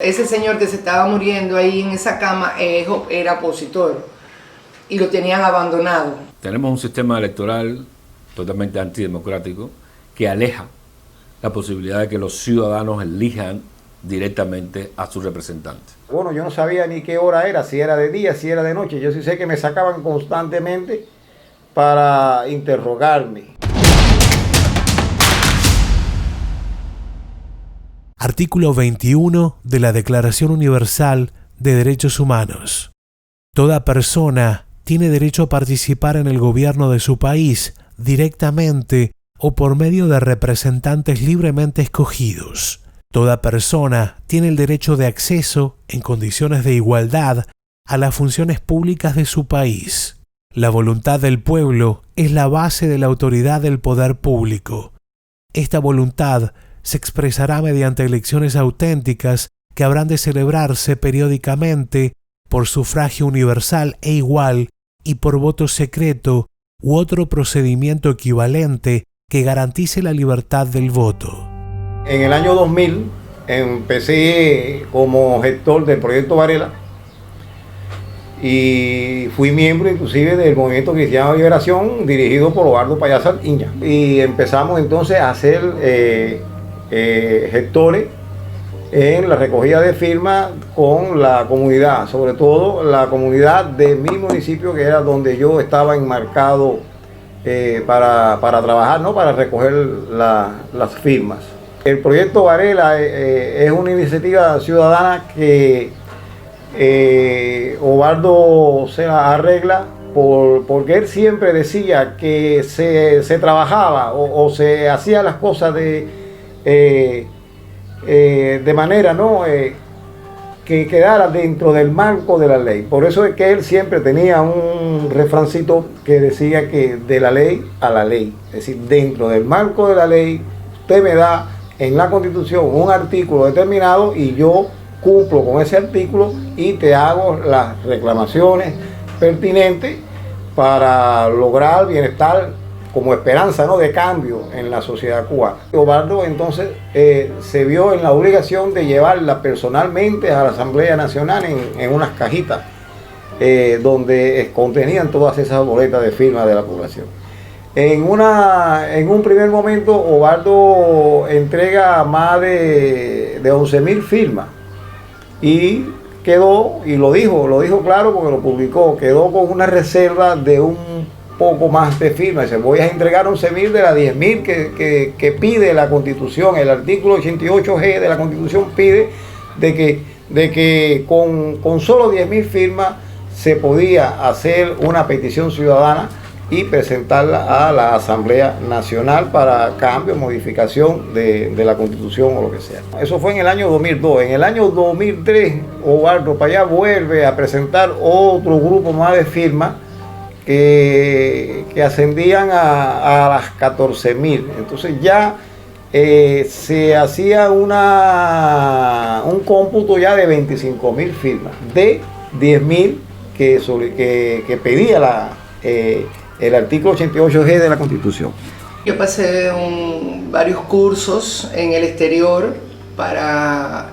Ese señor que se estaba muriendo ahí en esa cama era opositor y lo tenían abandonado. Tenemos un sistema electoral totalmente antidemocrático que aleja la posibilidad de que los ciudadanos elijan directamente a sus representantes. Bueno, yo no sabía ni qué hora era, si era de día, si era de noche. Yo sí sé que me sacaban constantemente para interrogarme. Artículo 21 de la Declaración Universal de Derechos Humanos. Toda persona tiene derecho a participar en el gobierno de su país directamente o por medio de representantes libremente escogidos. Toda persona tiene el derecho de acceso, en condiciones de igualdad, a las funciones públicas de su país. La voluntad del pueblo es la base de la autoridad del poder público. Esta voluntad se expresará mediante elecciones auténticas que habrán de celebrarse periódicamente por sufragio universal e igual y por voto secreto u otro procedimiento equivalente que garantice la libertad del voto. En el año 2000 empecé como gestor del proyecto Varela y fui miembro inclusive del Movimiento Cristiano de Liberación dirigido por Obardo Payá Saltiña. Y empezamos entonces a hacer gestores en la recogida de firmas con la comunidad, sobre todo la comunidad de mi municipio, que era donde yo estaba enmarcado para trabajar, ¿no? Para recoger las firmas. El proyecto Varela es una iniciativa ciudadana que Obardo se la arregla porque él siempre decía que se trabajaba o se hacía las cosas de manera que quedara dentro del marco de la ley. Por eso es que él siempre tenía un refrancito que decía que de la ley a la ley, es decir, dentro del marco de la ley, usted me da en la Constitución un artículo determinado y yo cumplo con ese artículo y te hago las reclamaciones pertinentes para lograr bienestar como esperanza, ¿no?, de cambio en la sociedad cubana. Obardo entonces se vio en la obligación de llevarla personalmente a la Asamblea Nacional en unas cajitas donde contenían todas esas boletas de firma de la población. En un primer momento Obardo entrega más de 11.000 firmas y quedó, y lo dijo claro porque lo publicó, quedó con una reserva de un poco más de firmas. Dice, voy a entregar 11.000 de las 10.000 que pide la Constitución. El artículo 88G de la Constitución pide de que con solo 10.000 firmas se podía hacer una petición ciudadana y presentarla a la Asamblea Nacional para cambio, modificación de la Constitución o lo que sea. Eso fue en el año 2002. En el año 2003, Obardo Payá vuelve a presentar otro grupo más de firmas que ascendían a las 14.000. Entonces ya se hacía un cómputo ya de 25.000 firmas, de 10.000 que pedía el artículo 88G de la Constitución. Yo pasé varios cursos en el exterior para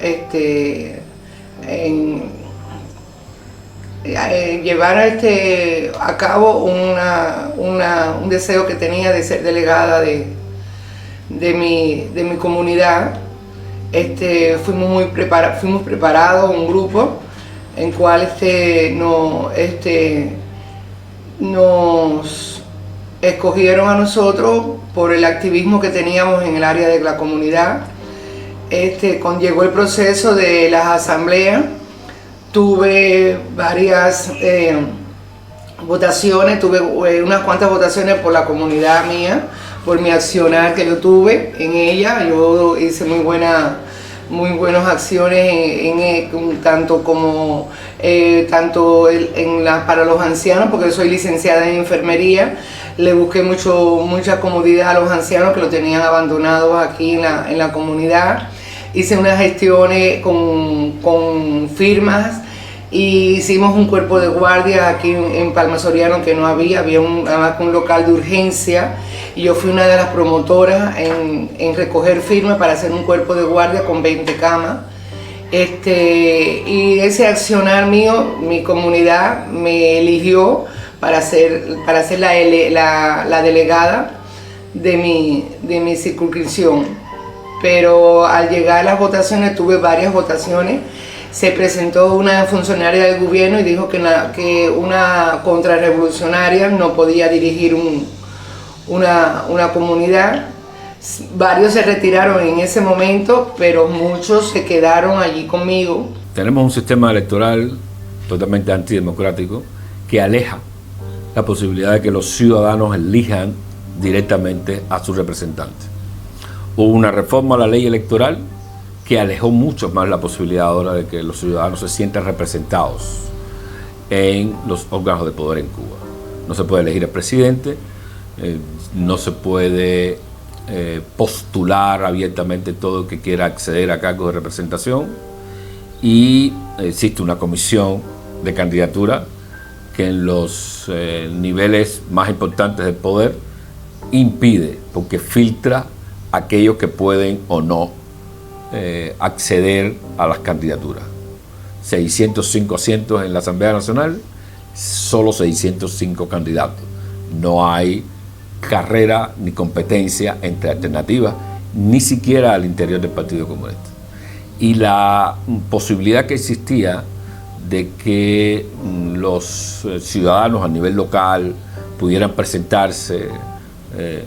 llevar a cabo un deseo que tenía de ser delegada de mi comunidad. Fuimos preparados, un grupo en cual nos escogieron a nosotros por el activismo que teníamos en el área de la comunidad. Llegó el proceso de las asambleas. Tuve varias votaciones, tuve unas cuantas votaciones por la comunidad mía, por mi accionar que yo tuve en ella. Yo hice muy buenas acciones para los ancianos, porque yo soy licenciada en enfermería. Le busqué mucha comodidad a los ancianos que lo tenían abandonados aquí en la comunidad. Hice unas gestiones con firmas y hicimos un cuerpo de guardia aquí en Palma Soriano que no había además un local de urgencia, y yo fui una de las promotoras en recoger firmas para hacer un cuerpo de guardia con 20 camas. Y ese accionar mío, mi comunidad me eligió para ser la delegada de mi circunscripción. Pero al llegar a las votaciones, tuve varias votaciones, se presentó una funcionaria del gobierno y dijo que una contrarrevolucionaria no podía dirigir una comunidad. Varios se retiraron en ese momento, pero muchos se quedaron allí conmigo. Tenemos un sistema electoral totalmente antidemocrático que aleja la posibilidad de que los ciudadanos elijan directamente a sus representantes. Hubo una reforma a la ley electoral que alejó mucho más la posibilidad ahora de que los ciudadanos se sientan representados en los órganos de poder en Cuba. No se puede elegir al presidente, no se puede postular abiertamente todo el que quiera acceder a cargos de representación, y existe una comisión de candidatura que en los niveles más importantes del poder impide, porque filtra aquellos que pueden o no acceder a las candidaturas. 605 asientos en la Asamblea Nacional, solo 605 candidatos. No hay carrera ni competencia entre alternativas, ni siquiera al interior del Partido Comunista. Y la posibilidad que existía de que los ciudadanos a nivel local pudieran presentarse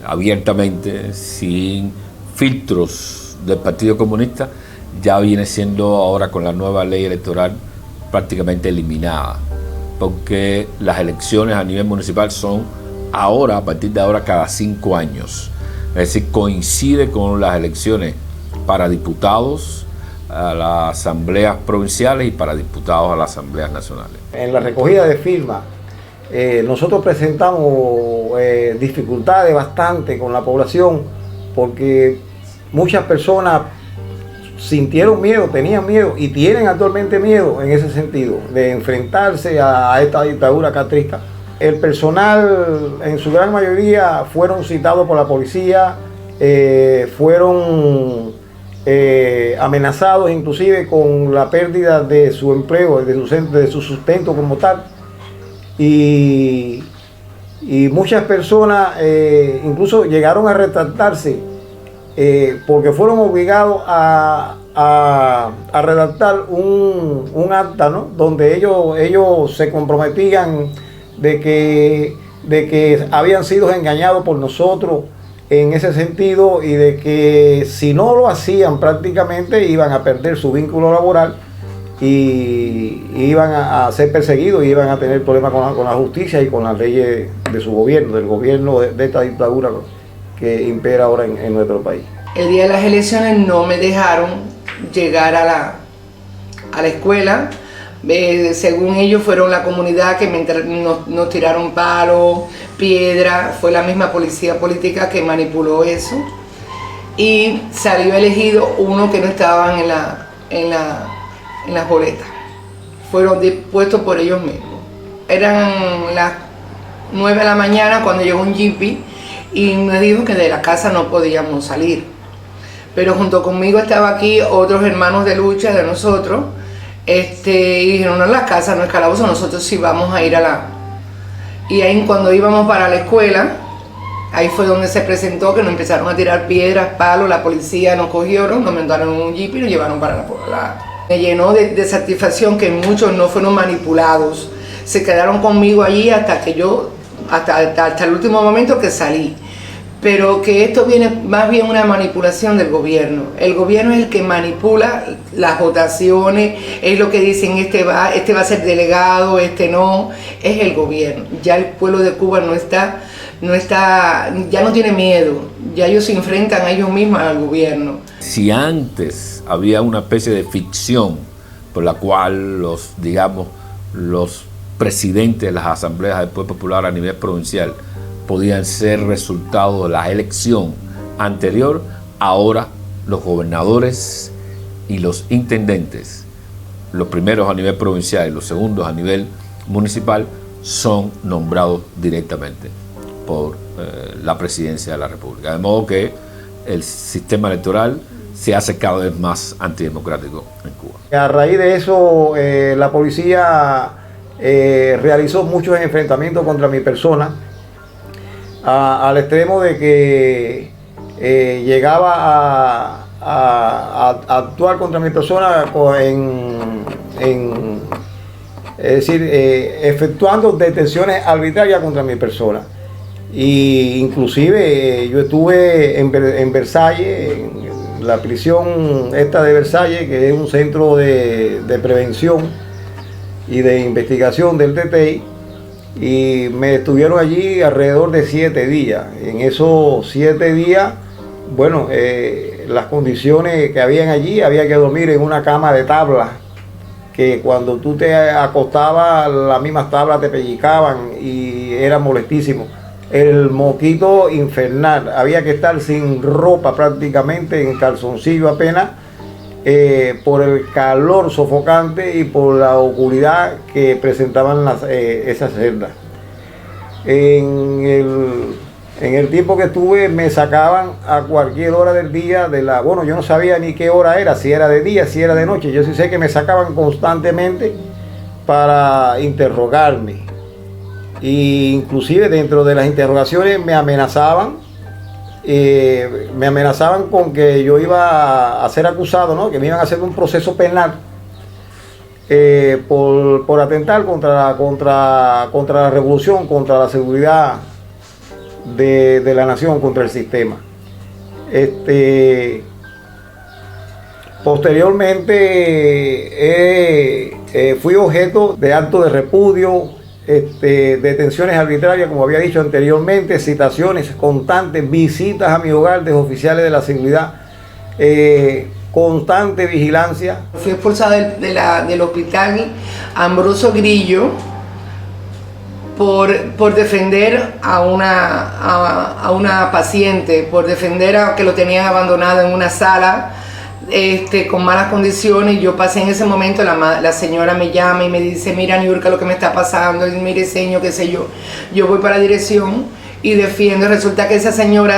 abiertamente, sin filtros del Partido Comunista, ya viene siendo ahora, con la nueva ley electoral, prácticamente eliminada, porque las elecciones a nivel municipal son ahora, a partir de ahora, cada 5 años. Es decir, coincide con las elecciones para diputados a las asambleas provinciales y para diputados a las asambleas nacionales. En la recogida de firmas, nosotros presentamos dificultades bastante con la población, porque muchas personas sintieron miedo, tenían miedo y tienen actualmente miedo en ese sentido, de enfrentarse a esta dictadura castrista. El personal, en su gran mayoría, fueron citados por la policía, fueron amenazados inclusive con la pérdida de su empleo, de su sustento como tal. Y muchas personas incluso llegaron a retractarse porque fueron obligados a redactar un acta, ¿no?, donde ellos se comprometían de que habían sido engañados por nosotros en ese sentido, y de que si no lo hacían prácticamente iban a perder su vínculo laboral y iban a ser perseguidos y iban a tener problemas con la justicia y con las leyes de su gobierno, del gobierno de esta dictadura que impera ahora en nuestro país. El día de las elecciones no me dejaron llegar a la escuela. Según ellos, fueron la comunidad que nos tiraron palos, piedra. Fue la misma policía política que manipuló eso, y salió elegido uno que no estaban en las boletas. Fueron dispuestos por ellos mismos. Eran las 9 de la mañana cuando llegó un jeepy y me dijo que de la casa no podíamos salir, pero junto conmigo estaba aquí otros hermanos de lucha de nosotros. Y dijeron, no, la casa no es calabozo, nosotros sí vamos a ir Y ahí, cuando íbamos para la escuela, ahí fue donde se presentó, que nos empezaron a tirar piedras, palos, la policía nos cogieron, nos montaron en un jeep y nos llevaron para Me llenó de satisfacción que muchos no fueron manipulados, se quedaron conmigo allí hasta el último momento que salí. Pero que esto viene más bien una manipulación del gobierno. El gobierno es el que manipula las votaciones, es lo que dicen, este va a ser delegado, este no, es el gobierno. Ya el pueblo de Cuba ya no tiene miedo, ya ellos se enfrentan a ellos mismos al gobierno. Si antes había una especie de ficción por la cual los presidentes de las asambleas del pueblo popular a nivel provincial podían ser resultado de la elección anterior, ahora los gobernadores y los intendentes, los primeros a nivel provincial y los segundos a nivel municipal, son nombrados directamente por la presidencia de la República. De modo que el sistema electoral se hace cada vez más antidemocrático en Cuba. A raíz de eso, la policía realizó muchos enfrentamientos contra mi persona, al extremo de que llegaba a actuar contra mi persona es decir, efectuando detenciones arbitrarias contra mi persona. Y inclusive yo estuve en Versalles, en la prisión esta de Versalles, que es un centro de prevención y de investigación del TTI, y me estuvieron allí alrededor de 7 días. En esos 7 días, bueno, las condiciones que habían allí, había que dormir en una cama de tablas, que cuando tú te acostabas, las mismas tablas te pellizcaban y era molestísimo. El mosquito infernal, había que estar sin ropa prácticamente, en calzoncillo apenas, por el calor sofocante y por la oscuridad que presentaban esas celdas. En el tiempo que estuve me sacaban a cualquier hora del día bueno, yo no sabía ni qué hora era, si era de día, si era de noche. Yo sí sé que me sacaban constantemente para interrogarme. Y inclusive dentro de las interrogaciones me amenazaban con que yo iba a ser acusado, ¿no? Que me iban a hacer un proceso penal por atentar contra la revolución, contra la seguridad de la nación, contra el sistema. Posteriormente fui objeto de actos de repudio, detenciones arbitrarias, como había dicho anteriormente, citaciones constantes, visitas a mi hogar de oficiales de la seguridad, constante vigilancia. Fui expulsada del hospital Ambrosio Grillo por defender a una paciente, por defender a que lo tenían abandonado en una sala con malas condiciones. Yo pasé en ese momento, la señora me llama y me dice: mira, Niurka, lo que me está pasando, y mire, señor, qué sé yo. Yo voy para la dirección y defiendo. Resulta que ese señor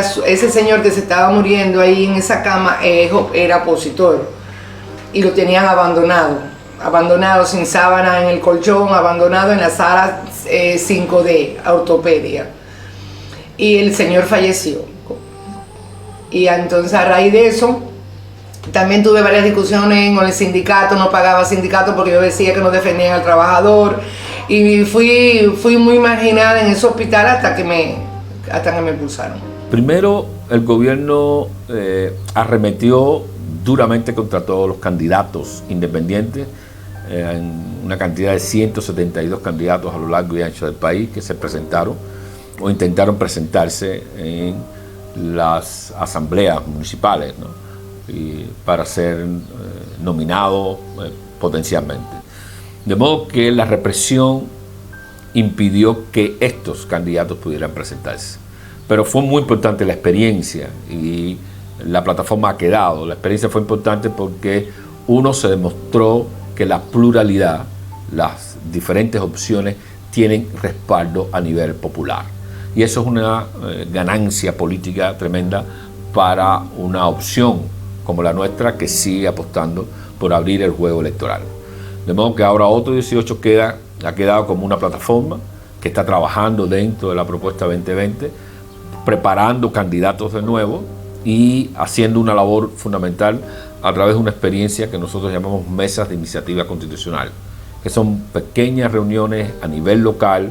que se estaba muriendo ahí en esa cama era opositor y lo tenían abandonado sin sábana en el colchón, abandonado en la sala 5D, ortopedia. Y el señor falleció. Y entonces, a raíz de eso, también tuve varias discusiones con el sindicato. No pagaba sindicato porque yo decía que no defendían al trabajador. Y fui muy marginada en ese hospital hasta que me expulsaron. Primero, el gobierno arremetió duramente contra todos los candidatos independientes, en una cantidad de 172 candidatos a lo largo y ancho del país que se presentaron o intentaron presentarse en las asambleas municipales, ¿no? Y para ser nominados potencialmente. De modo que la represión impidió que estos candidatos pudieran presentarse. Pero fue muy importante la experiencia y la plataforma ha quedado. La experiencia fue importante porque se demostró que la pluralidad, las diferentes opciones tienen respaldo a nivel popular. Y eso es una ganancia política tremenda para una opción como la nuestra, que sigue apostando por abrir el juego electoral. De modo que ahora Otro 18 ha quedado como una plataforma que está trabajando dentro de la propuesta 2020, preparando candidatos de nuevo y haciendo una labor fundamental a través de una experiencia que nosotros llamamos mesas de iniciativa constitucional, que son pequeñas reuniones a nivel local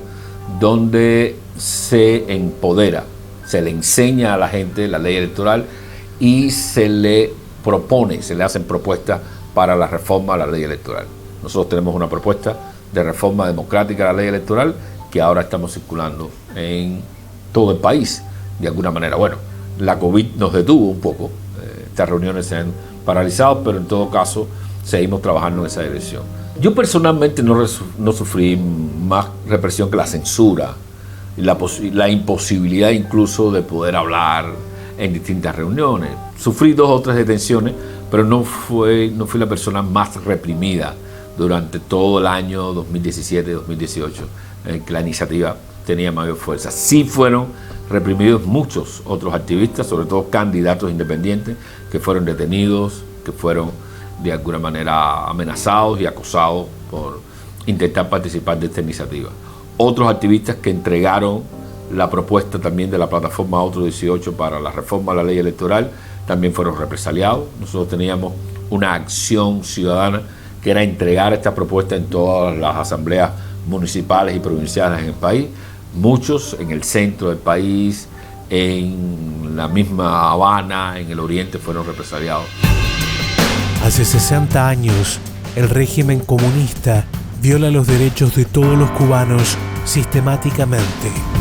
donde se empodera, se le enseña a la gente la ley electoral y se le hacen propuestas para la reforma a la ley electoral. Nosotros tenemos una propuesta de reforma democrática a la ley electoral que ahora estamos circulando en todo el país, de alguna manera. Bueno, la COVID nos detuvo un poco, estas reuniones se han paralizado, pero en todo caso seguimos trabajando en esa dirección. Yo personalmente no sufrí más represión que la censura y la imposibilidad incluso de poder hablar en distintas reuniones. Sufrí 2 o 3 detenciones, pero no fui la persona más reprimida durante todo el año 2017-2018 que la iniciativa tenía mayor fuerza. Sí fueron reprimidos muchos otros activistas, sobre todo candidatos independientes, que fueron detenidos, que fueron de alguna manera amenazados y acosados por intentar participar de esta iniciativa. Otros activistas que entregaron la propuesta también de la plataforma Otro 18 para la reforma a la ley electoral también fueron represaliados. Nosotros teníamos una acción ciudadana que era entregar esta propuesta en todas las asambleas municipales y provinciales en el país. Muchos en el centro del país, en la misma Habana, en el oriente, fueron represaliados. Hace 60 años, el régimen comunista viola los derechos de todos los cubanos sistemáticamente.